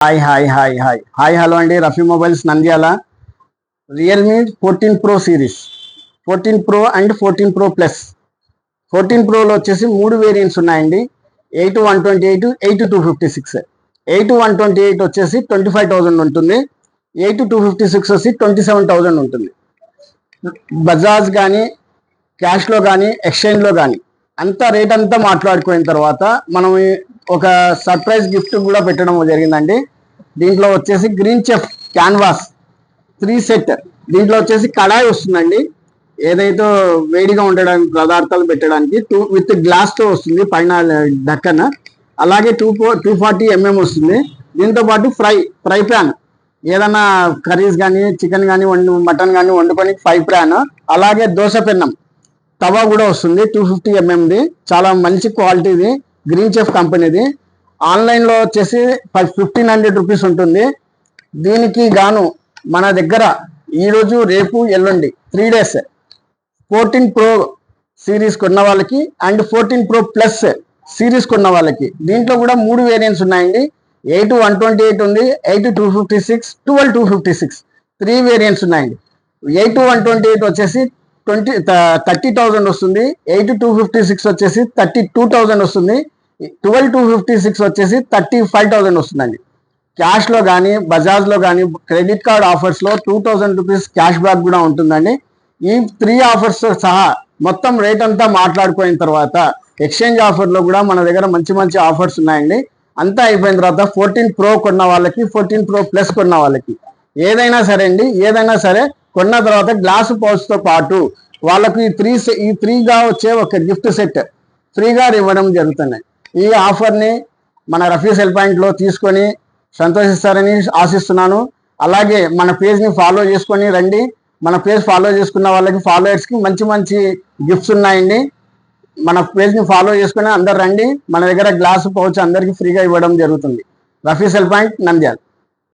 Hi hello అండి. Rafi mobiles Nandyal. Realme 14 Pro series, 14 Pro and 14 Pro plus. 14 Proలో వచ్చేసి 3 variants ఉన్నాయండి. 8-128, 8-256. 8-128 వచ్చేసి 25,000 ఉంటుంది. 8-256 వచ్చి 27,000 ఉంటుంది. బజాజ్ కానీ, క్యాష్లో కానీ, ఎక్స్చేంజ్లో కానీ అంతా రేట్ అంతా మాట్లాడుకున్న తర్వాత మనం ఒక సర్ప్రైజ్ గిఫ్ట్ కూడా పెట్టడం జరిగిందండి. దీంట్లో వచ్చేసి గ్రీన్ చెఫ్ క్యాన్వాస్ 3 సెట్. దీంట్లో వచ్చేసి కడాయి వస్తుందండి, ఏదైతే వేడిగా ఉండడానికి పదార్థాలు పెట్టడానికి. విత్ గ్లాస్తో వస్తుంది పైన ఢక్కన. అలాగే 240 mm వస్తుంది. దీంతో పాటు ఫ్రై ప్యాన్, ఏదన్నా కర్రీస్ కానీ, చికెన్ కానీ, మటన్ కానీ వండుకొని ఫ్రై ప్యాన్. అలాగే దోశ పెన్నం తవా కూడా వస్తుంది, 250 mmది. చాలా మంచి క్వాలిటీది, గ్రీన్ చెఫ్ కంపెనీది. ఆన్లైన్లో వచ్చేసి 1500 రూపీస్ ఉంటుంది. దీనికి గాను మన దగ్గర ఈరోజు, రేపు, ఎల్లుండి 3 days 14 Pro సిరీస్ కొన్న వాళ్ళకి అండ్ 14 Pro ప్లస్ సిరీస్ కొన్న వాళ్ళకి దీంట్లో కూడా 3 వేరియంట్స్ ఉన్నాయండి. 8-128 ఉంది, 8-256, 12-256, 3 వేరియంట్స్ ఉన్నాయండి. 8-128 వచ్చేసి 30,000 వస్తుంది. 8-256 వచ్చేసి 32,000 వస్తుంది. 12-256 వచ్చేసి 35,000 వస్తుందండి. క్యాష్లో కానీ, బజాజ్లో కానీ, క్రెడిట్ కార్డ్ ఆఫర్స్లో 2,000 రూపీస్ క్యాష్ బ్యాక్ కూడా ఉంటుందండి. ఈ 3 ఆఫర్స్ సహా మొత్తం రేట్ అంతా మాట్లాడుకున్న తర్వాత ఎక్స్చేంజ్ ఆఫర్లో కూడా మన దగ్గర మంచి మంచి ఆఫర్స్ ఉన్నాయండి. అంతా అయిపోయిన తర్వాత 14 Pro కొన్న వాళ్ళకి, 14 Pro ప్లస్ కొన్న వాళ్ళకి ఏదైనా సరే అండి, ఏదైనా సరే కొన్న తర్వాత గ్లాసు పౌచ్తో పాటు వాళ్ళకి ఈ 3గా వచ్చే ఒక గిఫ్ట్ సెట్ ఫ్రీగా ఇవ్వడం జరుగుతున్నాయి. ఈ ఆఫర్ని మన రఫీ సెల్ పాయింట్లో తీసుకొని సంతోషిస్తారని ఆశిస్తున్నాను. అలాగే మన పేజ్ని ఫాలో చేసుకొని రండి. మన పేజ్ ఫాలో చేసుకున్న వాళ్ళకి, ఫాలోవర్స్కి మంచి మంచి గిఫ్ట్స్ ఉన్నాయండి. మన పేజ్ని ఫాలో చేసుకుని అందరు రండి. మన దగ్గర గ్లాసు పౌచ్ అందరికీ ఫ్రీగా ఇవ్వడం జరుగుతుంది. Rafi cell point, Nandyal.